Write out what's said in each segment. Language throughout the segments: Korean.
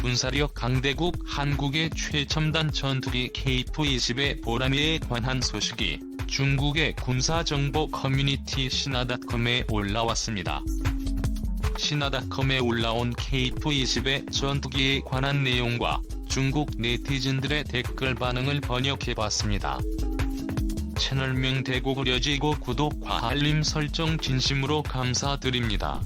군사력 강대국 한국의 최첨단 전투기 KF-20의 보람에 관한 소식이 중국의 군사정보 커뮤니티 신화닷컴에 올라왔습니다. 신화닷컴에 올라온 KF-20의 전투기에 관한 내용과 중국 네티즌들의 댓글 반응을 번역해봤습니다. 채널명 대고 그려지고 구독과 알림 설정 진심으로 감사드립니다.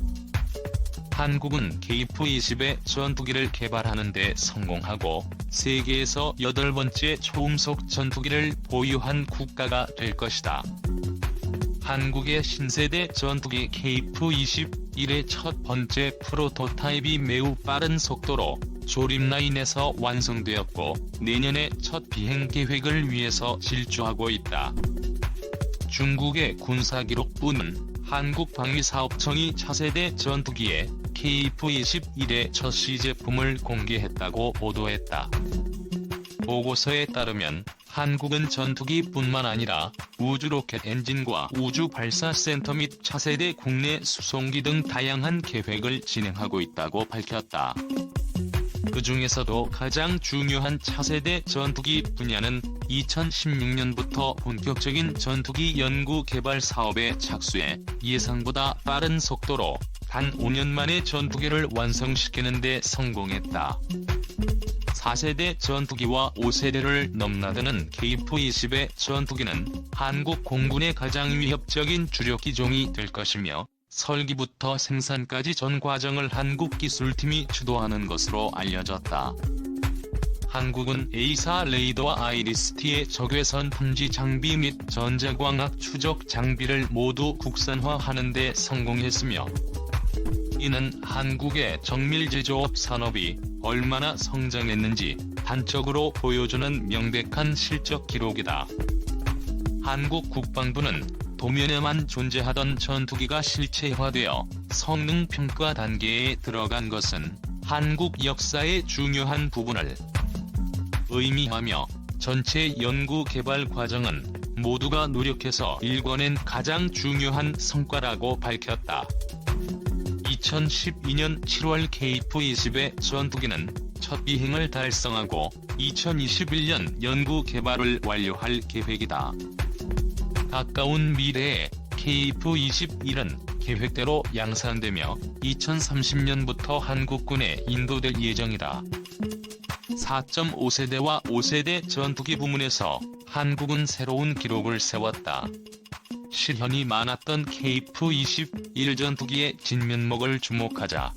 한국은 KF-20의 전투기를 개발하는 데 성공하고 세계에서 8번째 초음속 전투기를 보유한 국가가 될 것이다. 한국의 신세대 전투기 KF-21의 첫 번째 프로토타입이 매우 빠른 속도로 조립 라인에서 완성되었고 내년에 첫 비행 계획을 위해서 질주하고 있다. 중국의 군사기록부는 한국방위사업청이 차세대 전투기에 KF-21의 첫 시제품을 공개했다고 보도했다. 보고서에 따르면 한국은 전투기뿐만 아니라 우주로켓 엔진과 우주발사센터 및 차세대 국내 수송기 등 다양한 계획을 진행하고 있다고 밝혔다. 그 중에서도 가장 중요한 차세대 전투기 분야는 2016년부터 본격적인 전투기 연구 개발 사업에 착수해 예상보다 빠른 속도로 단 5년 만에 전투기를 완성시키는 데 성공했다. 4세대 전투기와 5세대를 넘나드는 KF-20의 전투기는 한국 공군의 가장 위협적인 주력 기종이 될 것이며 설계부터 생산까지 전 과정을 한국 기술팀이 주도하는 것으로 알려졌다. 한국은 A사 레이더와 아이리스-T의 적외선 탐지 장비 및 전자광학 추적 장비를 모두 국산화하는 데 성공했으며 이는 한국의 정밀 제조업 산업이 얼마나 성장했는지 단적으로 보여주는 명백한 실적 기록이다. 한국 국방부는 도면에만 존재하던 전투기가 실체화되어 성능 평가 단계에 들어간 것은 한국 역사의 중요한 부분을 의미하며 전체 연구 개발 과정은 모두가 노력해서 일궈낸 가장 중요한 성과라고 밝혔다. 2012년 7월 KF-20의 전투기는 첫 비행을 달성하고 2021년 연구 개발을 완료할 계획이다. 가까운 미래에 KF-21은 계획대로 양산되며 2030년부터 한국군에 인도될 예정이다. 4.5세대와 5세대 전투기 부문에서 한국은 새로운 기록을 세웠다. 실현이 많았던 KF-21 전투기의 진면목을 주목하자.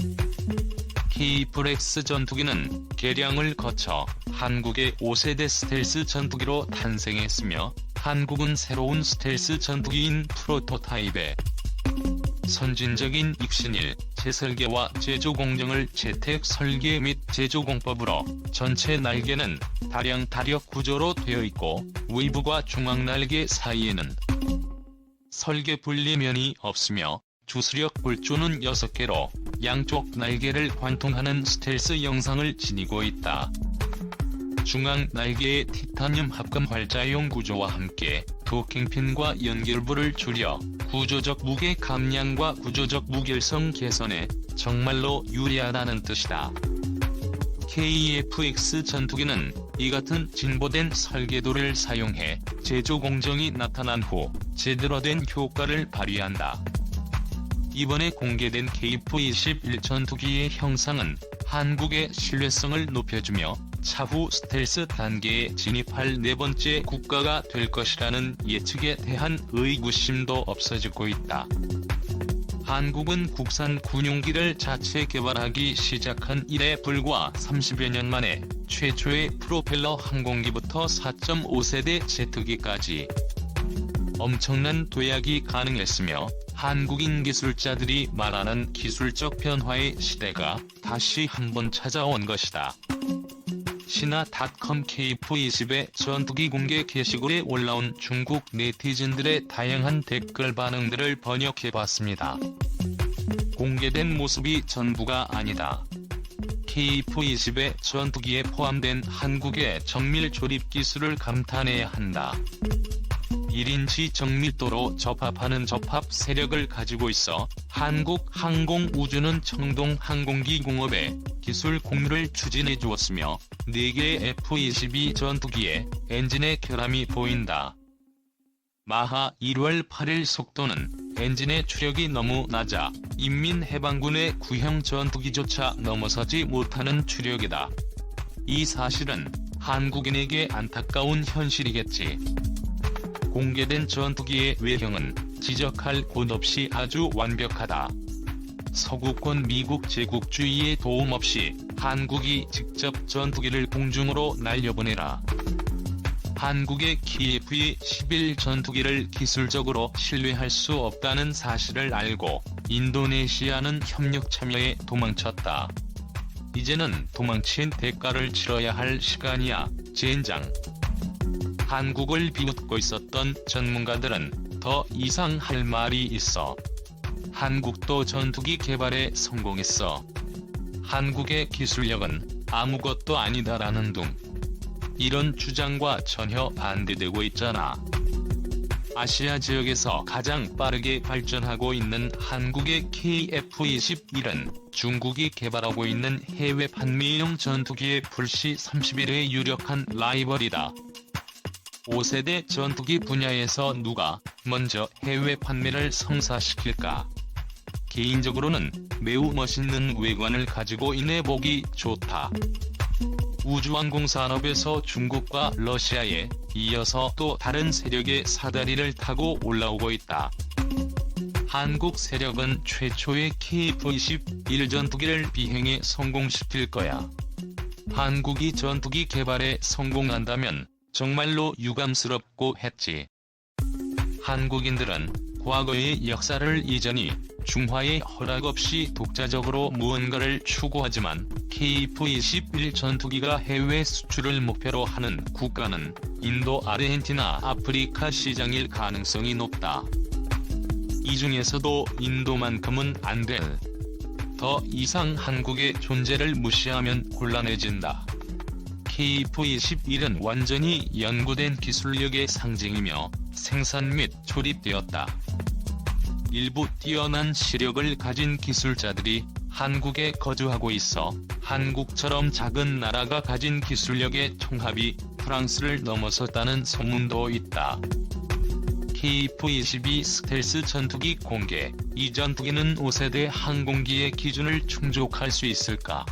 KF-X 전투기는 개량을 거쳐 한국의 5세대 스텔스 전투기로 탄생했으며 한국은 새로운 스텔스 전투기인 프로토타입에 선진적인 익신일, 재설계와 제조 공정을 재택 설계 및 제조 공법으로 전체 날개는 다량 다력 구조로 되어 있고 외부와 중앙 날개 사이에는 설계 분리면이 없으며 주수력 볼조는 6개로 양쪽 날개를 관통하는 스텔스 영상을 지니고 있다. 중앙 날개의 티타늄 합금 활자용 구조와 함께 도킹핀과 연결부를 줄여 구조적 무게 감량과 구조적 무결성 개선에 정말로 유리하다는 뜻이다. KF-X 전투기는 이 같은 진보된 설계도를 사용해 제조 공정이 나타난 후 제대로 된 효과를 발휘한다. 이번에 공개된 KF-21 전투기의 형상은 한국의 신뢰성을 높여주며 차후 스텔스 단계에 진입할 4번째 국가가 될 것이라는 예측에 대한 의구심도 없어지고 있다. 한국은 국산 군용기를 자체 개발하기 시작한 이래 불과 30여 년 만에 최초의 프로펠러 항공기부터 4.5세대 제트기까지 엄청난 도약이 가능했으며 한국인 기술자들이 말하는 기술적 변화의 시대가 다시 한번 찾아온 것이다. 신화닷컴 KF-20의 전투기 공개 게시글에 올라온 중국 네티즌들의 다양한 댓글 반응들을 번역해봤습니다. 공개된 모습이 전부가 아니다. KF-20의 전투기에 포함된 한국의 정밀 조립 기술을 감탄해야 한다. 1인치 정밀도로 접합하는 접합 세력을 가지고 있어 한국항공우주는 청동 항공기 공업에 기술 공유를 추진해 주었으며 4개의 F-22 전투기의 엔진의 결함이 보인다. 마하 1월 8일 속도는 엔진의 추력이 너무 낮아 인민해방군의 구형 전투기조차 넘어서지 못하는 추력이다. 이 사실은 한국인에게 안타까운 현실이겠지. 공개된 전투기의 외형은 지적할 곳 없이 아주 완벽하다. 서구권 미국 제국주의의 도움 없이 한국이 직접 전투기를 공중으로 날려보내라. 한국의 KF-21 전투기를 기술적으로 신뢰할 수 없다는 사실을 알고 인도네시아는 협력 참여에 도망쳤다. 이제는 도망친 대가를 치러야 할 시간이야, 젠장. 한국을 비웃고 있었던 전문가들은 더 이상 할 말이 있어. 한국도 전투기 개발에 성공했어. 한국의 기술력은 아무것도 아니다라는 둥. 이런 주장과 전혀 반대되고 있잖아. 아시아 지역에서 가장 빠르게 발전하고 있는 한국의 KF-21은 중국이 개발하고 있는 해외 판매용 전투기의 불시 31의 유력한 라이벌이다. 5세대 전투기 분야에서 누가 먼저 해외 판매를 성사시킬까? 개인적으로는 매우 멋있는 외관을 가지고 있네 보기 좋다. 우주항공 산업에서 중국과 러시아에 이어서 또 다른 세력의 사다리를 타고 올라오고 있다. 한국 세력은 최초의 KF-21 전투기를 비행에 성공시킬 거야. 한국이 전투기 개발에 성공한다면 정말로 유감스럽고 했지. 한국인들은 과거의 역사를 잊으니 중화의 허락 없이 독자적으로 무언가를 추구하지만 KF-21 전투기가 해외 수출을 목표로 하는 국가는 인도, 아르헨티나, 아프리카 시장일 가능성이 높다. 이 중에서도 인도만큼은 안 될. 더 이상 한국의 존재를 무시하면 곤란해진다. KF-21은 완전히 연구된 기술력의 상징이며 생산 및 조립되었다. 일부 뛰어난 시력을 가진 기술자들이 한국에 거주하고 있어 한국처럼 작은 나라가 가진 기술력의 총합이 프랑스를 넘어섰다는 소문도 있다. KF-22 스텔스 전투기 공개. 이 전투기는 5세대 항공기의 기준을 충족할 수 있을까?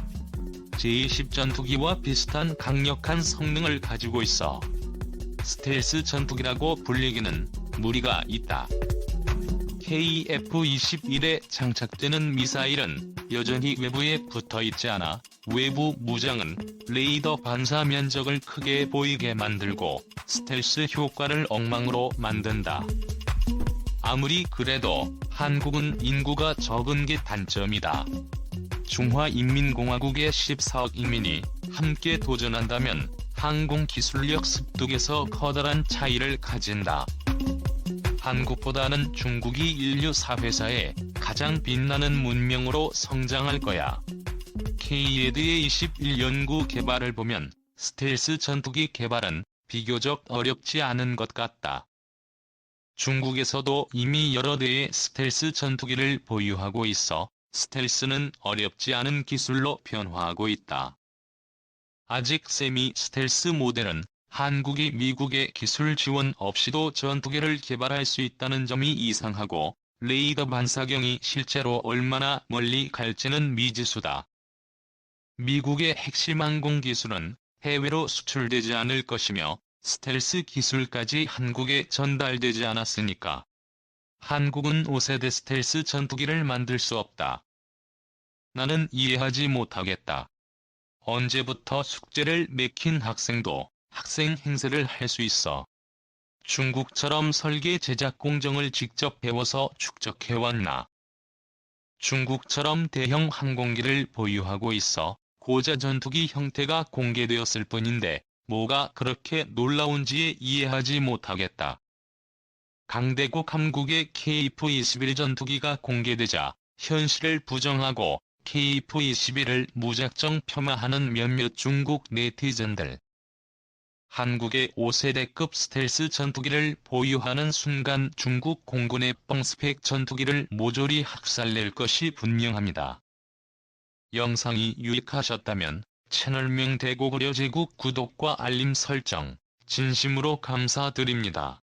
제20 전투기와 비슷한 강력한 성능을 가지고 있어 스텔스 전투기라고 불리기는 무리가 있다. KF-21에 장착되는 미사일은 여전히 외부에 붙어있지 않아 외부 무장은 레이더 반사 면적을 크게 보이게 만들고 스텔스 효과를 엉망으로 만든다. 아무리 그래도 한국은 인구가 적은 게 단점이다. 중화인민공화국의 14억 인민이 함께 도전한다면 항공기술력 습득에서 커다란 차이를 가진다. 한국보다는 중국이 인류 사회사에 가장 빛나는 문명으로 성장할 거야. K-ED의 21연구 개발을 보면 스텔스 전투기 개발은 비교적 어렵지 않은 것 같다. 중국에서도 이미 여러 대의 스텔스 전투기를 보유하고 있어 스텔스는 어렵지 않은 기술로 변화하고 있다. 아직 세미 스텔스 모델은 한국이 미국의 기술 지원 없이도 전투기를 개발할 수 있다는 점이 이상하고 레이더 반사경이 실제로 얼마나 멀리 갈지는 미지수다. 미국의 핵심 항공 기술은 해외로 수출되지 않을 것이며 스텔스 기술까지 한국에 전달되지 않았으니까 한국은 5세대 스텔스 전투기를 만들 수 없다. 나는 이해하지 못하겠다. 언제부터 숙제를 맥힌 학생도 학생 행세를 할 수 있어. 중국처럼 설계 제작 공정을 직접 배워서 축적해왔나. 중국처럼 대형 항공기를 보유하고 있어 고자 전투기 형태가 공개되었을 뿐인데 뭐가 그렇게 놀라운지 이해하지 못하겠다. 강대국 함국의 KF-21 전투기가 공개되자 현실을 부정하고 KF-21을 무작정 폄하하는 몇몇 중국 네티즌들. 한국의 5세대급 스텔스 전투기를 보유하는 순간 중국 공군의 뻥스펙 전투기를 모조리 학살낼 것이 분명합니다. 영상이 유익하셨다면 채널명 대고구려 제국 구독과 알림 설정 진심으로 감사드립니다.